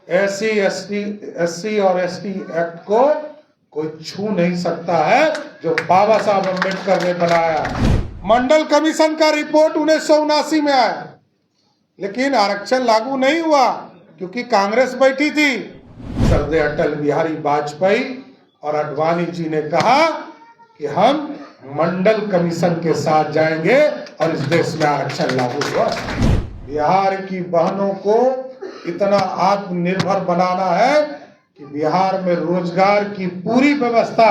SC और ST act को कोई छू नहीं सकता है जो बाबा साहब अम्बेडकर ने बनाया। मंडल कमीशन का रिपोर्ट 1979 में आया, लेकिन आरक्षण लागू नहीं हुआ क्योंकि कांग्रेस बैठी थी। सरदार अटल बिहारी वाजपेयी और आडवाणी जी ने कहा कि हम मंडल कमीशन के साथ जाएंगे और इस देश में आरक्षण लागू हुआ। बिहार की बहनों को इतना आत्मनिर्भर बनाना है कि बिहार में रोजगार की पूरी व्यवस्था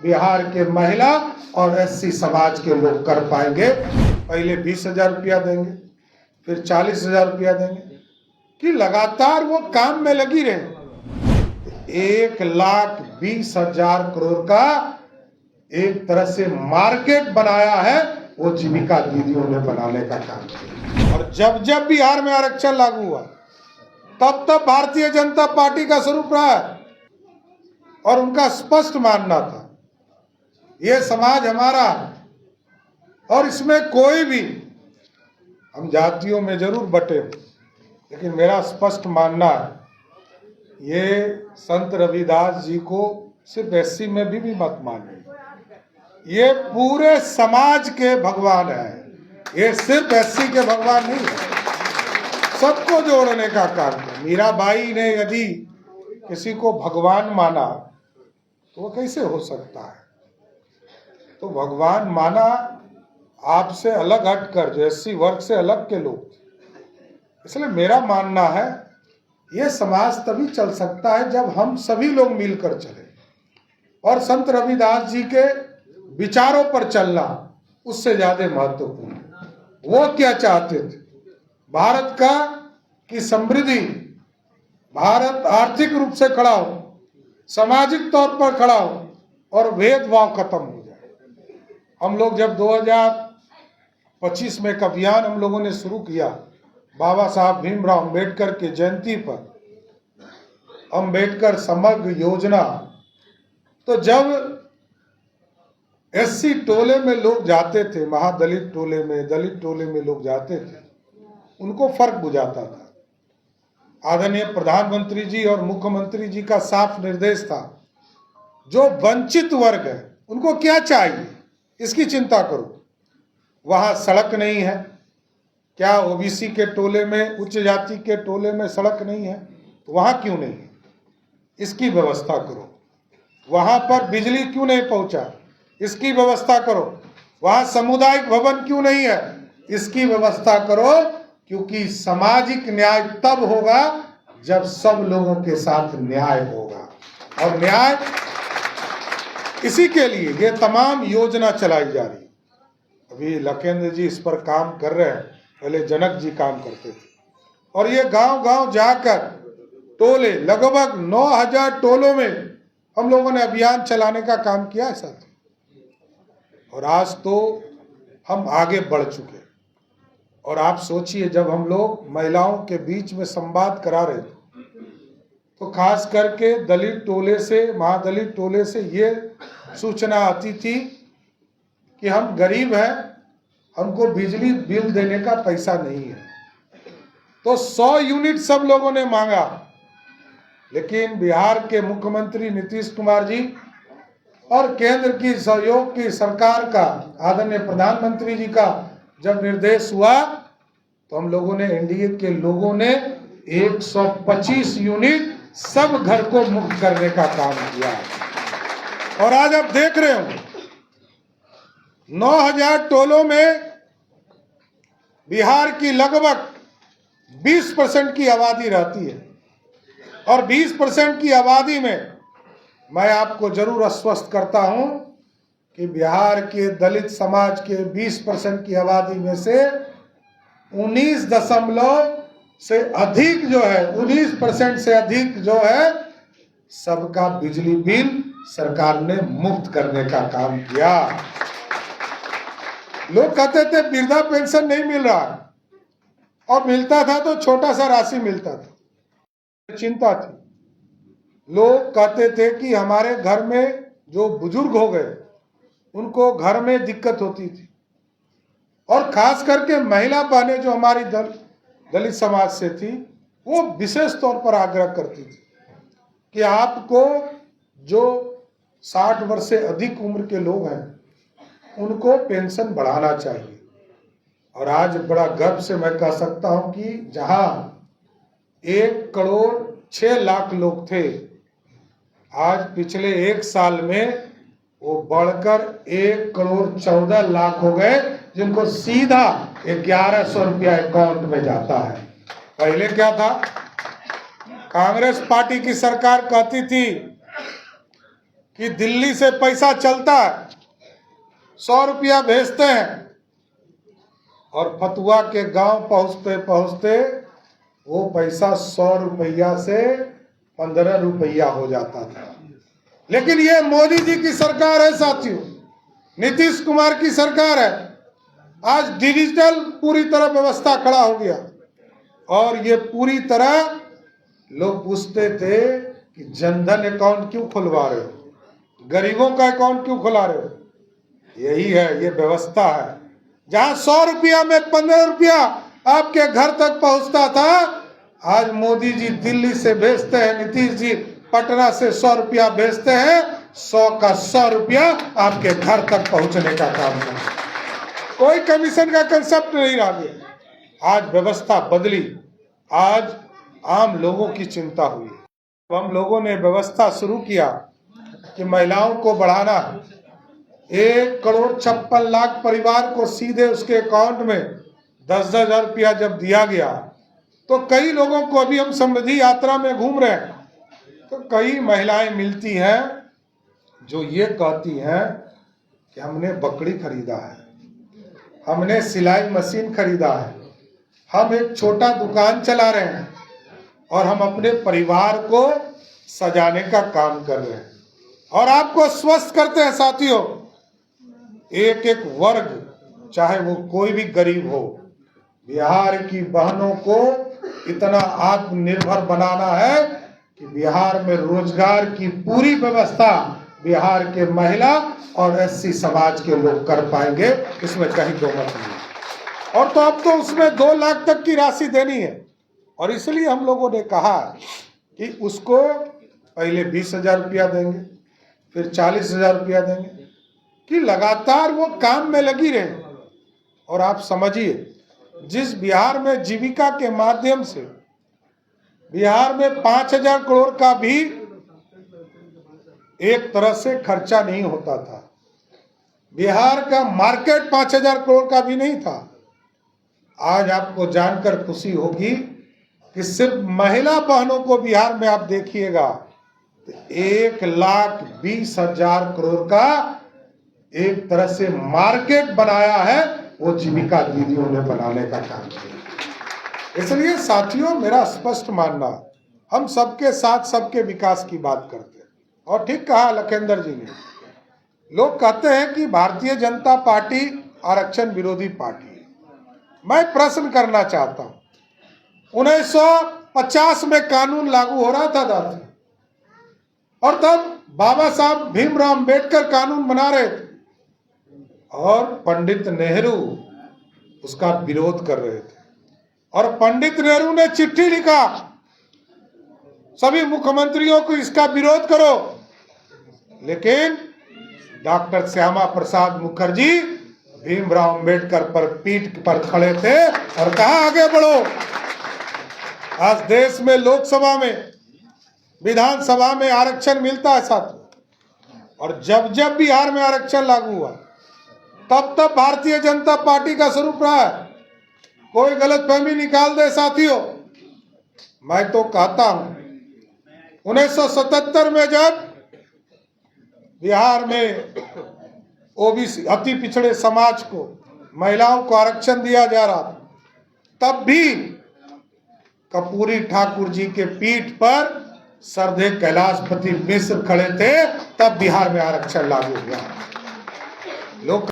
बिहार के महिला और एससी समाज के लोग कर पाएंगे। पहले 20,000 रुपया देंगे, फिर 40,000 रुपया देंगे, कि लगातार वो काम में लगी रहे। 1,20,000 करोड़ का एक तरह से मार्केट बनाया है, वो जीविका दीदियों ने बनाने का काम किया। और जब जब बिहार में आरक्षण लागू हुआ तब तब भारतीय जनता पार्टी का स्वरूप रहा है और उनका स्पष्ट मानना था ये समाज हमारा है और इसमें कोई भी, हम जातियों में जरूर बटे, लेकिन मेरा स्पष्ट मानना है ये संत रविदास जी को सिर्फ एससी में भी मत मानिए, ये पूरे समाज के भगवान है, ये सिर्फ एससी के भगवान नहीं है, सबको जोड़ने का काम है। मीराबाई ने यदि किसी को भगवान माना तो वो कैसे हो सकता है? तो भगवान माना आपसे अलग हटकर, जो एससी वर्ग से अलग के लोग। इसलिए मेरा मानना है ये समाज तभी चल सकता है जब हम सभी लोग मिलकर चले, और संत रविदास जी के विचारों पर चलना उससे ज्यादा महत्वपूर्ण है। वो क्या चाहते थे? भारत का की समृद्धि, भारत आर्थिक रूप से खड़ा हो, सामाजिक तौर पर खड़ा हो और भेदभाव खत्म हो जाए। हम लोग जब 2025 में एक अभियान हम लोगों ने शुरू किया बाबा साहब भीमराव अम्बेडकर की जयंती पर, अम्बेडकर समग्र योजना, तो जब एससी टोले में लोग जाते थे, महादलित टोले में, दलित टोले में लोग जाते थे, उनको फर्क बुझाता था। आदरणीय प्रधानमंत्री जी और मुख्यमंत्री जी का साफ निर्देश था, जो वंचित वर्ग है उनको क्या चाहिए इसकी चिंता करो। वहां सड़क नहीं है, क्या ओबीसी के टोले में, उच्च जाति के टोले में सड़क नहीं है? तो वहां क्यों नहीं है, इसकी व्यवस्था करो। वहां पर बिजली क्यों नहीं पहुंचा, इसकी व्यवस्था करो। वहां सामुदायिक भवन क्यों नहीं है, इसकी व्यवस्था करो। क्योंकि सामाजिक न्याय तब होगा जब सब लोगों के साथ न्याय होगा, और न्याय इसी के लिए ये तमाम योजना चलाई जा रही है। अभी लखेंद्र जी इस पर काम कर रहे हैं, पहले जनक जी काम करते थे, और ये गांव गांव जाकर टोले, लगभग 9,000 टोलों में हम लोगों ने अभियान चलाने का काम किया है साथ। और आज तो हम आगे बढ़ चुके। और आप सोचिए, जब हम लोग महिलाओं के बीच में संवाद करा रहे थे तो खास करके दलित टोले से, महादलित टोले से ये सूचना आती थी कि हम गरीब हैं, हमको बिजली बिल देने का पैसा नहीं है। तो 100 यूनिट सब लोगों ने मांगा, लेकिन बिहार के मुख्यमंत्री नीतीश कुमार जी और केंद्र की सहयोग की सरकार का, आदरणीय प्रधानमंत्री जी का जब निर्देश हुआ तो हम लोगों ने, एनडीए के लोगों ने 125 यूनिट सब घर को मुक्त करने का काम किया। और आज आप देख रहे हो 9,000 टोलों में बिहार की लगभग 20% की आबादी रहती है, और 20% की आबादी में मैं आपको जरूर आश्वस्त करता हूं कि बिहार के दलित समाज के 20% की आबादी में से 19% से अधिक जो है, 19% से अधिक जो है, सबका बिजली बिल सरकार ने मुफ्त करने का काम किया। लोग कहते थे वृद्धा पेंशन नहीं मिल रहा, और मिलता था तो छोटा सा राशि मिलता था, चिंता थी। लोग कहते थे कि हमारे घर में जो बुजुर्ग हो गए उनको घर में दिक्कत होती थी, और खास करके महिला बहनें जो हमारी दलित समाज से थी वो विशेष तौर पर आग्रह करती थी कि आपको जो 60 वर्ष से अधिक उम्र के लोग हैं उनको पेंशन बढ़ाना चाहिए। और आज बड़ा गर्व से मैं कह सकता हूं कि जहां 1,06,00,000 लोग थे, आज पिछले 1 साल में वो बढ़कर 1,14,00,000 हो गए, जिनको सीधा 1,100 रुपया अकाउंट में जाता है। पहले क्या था, कांग्रेस पार्टी की सरकार कहती थी कि दिल्ली से पैसा चलता है, 100 रुपया भेजते हैं, और फतुआ के गांव पहुंचते पहुंचते वो पैसा 100 रुपया से 15 रुपया हो जाता था। लेकिन ये मोदी जी की सरकार है साथियों, नीतीश कुमार की सरकार है। आज डिजिटल पूरी तरह व्यवस्था खड़ा हो गया, और ये पूरी तरह लोग पूछते थे कि जनधन अकाउंट क्यों खुलवा रहे हो, गरीबों का अकाउंट क्यों खुला रहे हो। यही है, ये व्यवस्था है। जहां 100 रुपया में 15 रुपया आपके घर तक पहुंचता था, आज मोदी जी दिल्ली से भेजते हैं, नीतीश जी पटना से 100 रुपया भेजते हैं, 100 का 100 रुपया आपके घर तक पहुंचने का काम करते हैं। कोई कमीशन का कंसेप्ट नहीं रह गया। आज व्यवस्था बदली, आज आम लोगों की चिंता हुई। हम लोगों ने व्यवस्था शुरू किया कि महिलाओं को बढ़ाना, 1,56,00,000 परिवार को सीधे उसके अकाउंट में 10-10 हजार रुपया जब दिया गया, तो कई लोगों को, अभी हम समृद्धि यात्रा में घूम रहे हैं, तो कई महिलाएं मिलती हैं जो ये कहती हैं कि हमने बकरी खरीदा है, हमने सिलाई मशीन खरीदा है, हम एक छोटा दुकान चला रहे हैं, और हम अपने परिवार को सजाने का काम कर रहे हैं और आपको स्वस्थ करते हैं। साथियों, एक एक वर्ग, चाहे वो कोई भी गरीब हो, बिहार की बहनों को इतना आत्मनिर्भर बनाना है कि बिहार में रोजगार की पूरी व्यवस्था बिहार के महिला और एससी समाज के लोग कर पाएंगे, इसमें कहीं दो मत नहीं। और तो अब तो उसमें 2 लाख तक की राशि देनी है, और इसलिए हम लोगों ने कहा कि उसको पहले 20,000 रुपया देंगे, फिर 40,000 रुपया देंगे, कि लगातार वो काम में लगी रहे। और आप समझिए, जिस बिहार में जीविका के माध्यम से बिहार में 5,000 करोड़ का भी एक तरह से खर्चा नहीं होता था, बिहार का मार्केट 5,000 करोड़ का भी नहीं था। आज आपको जानकर खुशी होगी कि सिर्फ महिला बहनों को बिहार में आप देखिएगा, 1,20,000 करोड़ का एक तरह से मार्केट बनाया है, वो जीविका दीदियों ने बनाने का काम किया। इसलिए साथियों, मेरा स्पष्ट मानना, हम सबके साथ सबके विकास की बात करते हैं। और ठीक कहा लखेंद्र जी ने, लोग कहते हैं कि भारतीय जनता पार्टी आरक्षण विरोधी पार्टी है। मैं प्रश्न करना चाहता हूं, 1950 में कानून लागू हो रहा था दादा, और तब बाबा साहब भीमराव अंबेडकर कानून बना रहे थे, और पंडित नेहरू उसका विरोध कर रहे थे। और पंडित नेहरू ने चिट्ठी लिखा सभी मुख्यमंत्रियों को, इसका विरोध करो। लेकिन डॉक्टर श्यामा प्रसाद मुखर्जी भीमराव अंबेडकर पर पीठ पर खड़े थे और कहा आगे बढ़ो। आज देश में लोकसभा में, विधानसभा में आरक्षण मिलता है साथियों, और जब जब बिहार में आरक्षण लागू हुआ, तब तब भारतीय जनता पार्टी का स्वरूप रहा है। कोई गलतफहमी निकाल दे साथियों, मैं तो कहता हूं 1977 में जब बिहार में ओबीसी अति पिछड़े समाज को, महिलाओं को आरक्षण दिया जा रहा था, तब भी कर्पूरी ठाकुर जी के पीठ पर सरदे कैलाशपति मिश्र खड़े थे, तब बिहार में आरक्षण लागू हुआ। लोग,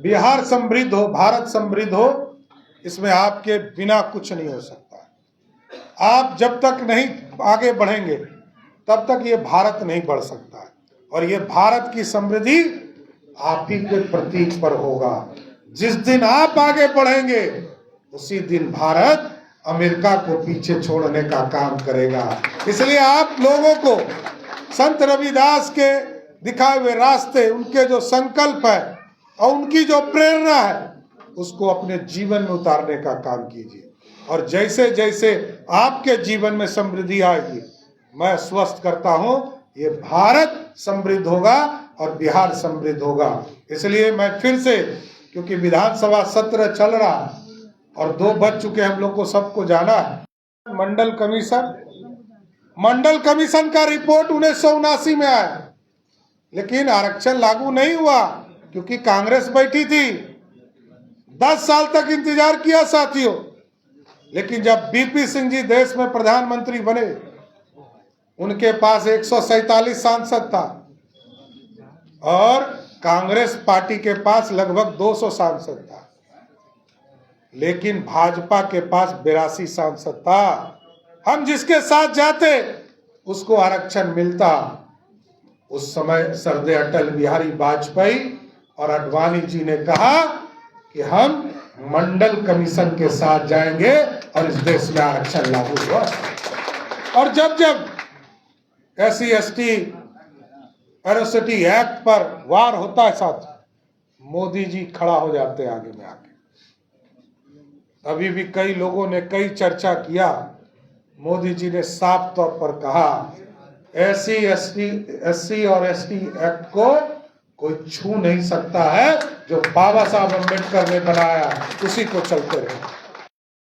बिहार समृद्ध हो, भारत समृद्ध हो, इसमें आपके बिना कुछ नहीं हो सकता। आप जब तक नहीं आगे बढ़ेंगे, तब तक ये भारत नहीं बढ़ सकता। और ये भारत की समृद्धि आप ही के प्रतीक पर होगा। जिस दिन आप आगे बढ़ेंगे, उसी दिन भारत अमेरिका को पीछे छोड़ने का काम करेगा। इसलिए आप लोगों को संत रविदास के दिखाए हुए रास्ते, उनके जो संकल्प है और उनकी जो प्रेरणा है, उसको अपने जीवन में उतारने का काम कीजिए। और जैसे जैसे आपके जीवन में समृद्धि आएगी, मैं स्वस्थ करता हूं, ये भारत समृद्ध होगा और बिहार समृद्ध होगा। इसलिए मैं फिर से, क्योंकि विधानसभा सत्र चल रहा है और 2 बज चुके, हम लोग को सबको जाना है। मंडल कमीशन का रिपोर्ट 1979 में आया, लेकिन आरक्षण लागू नहीं हुआ क्योंकि कांग्रेस बैठी थी। 10 साल तक इंतजार किया साथियों, लेकिन जब बीपी सिंह जी देश में प्रधानमंत्री बने, उनके पास 147 सांसद था और कांग्रेस पार्टी के पास लगभग 200 सांसद था, लेकिन भाजपा के पास 82 सांसद था। हम जिसके साथ जाते उसको आरक्षण मिलता। उस समय सरदे अटल बिहारी वाजपेयी और आडवाणी जी ने कहा कि हम मंडल कमीशन के साथ जाएंगे और इस देश में आरक्षण लागू हुआ। और जब जब SC ST एट्रोसिटी एक्ट पर वार होता है साथ, मोदी जी खड़ा हो जाते हैं आगे में आके। अभी भी कई लोगों ने कई चर्चा किया, मोदी जी ने साफ तौर पर कहा SC और ST एक्ट को कोई छू नहीं सकता है, जो बाबा साहब अम्बेडकर ने बनाया उसी को चलते रहे।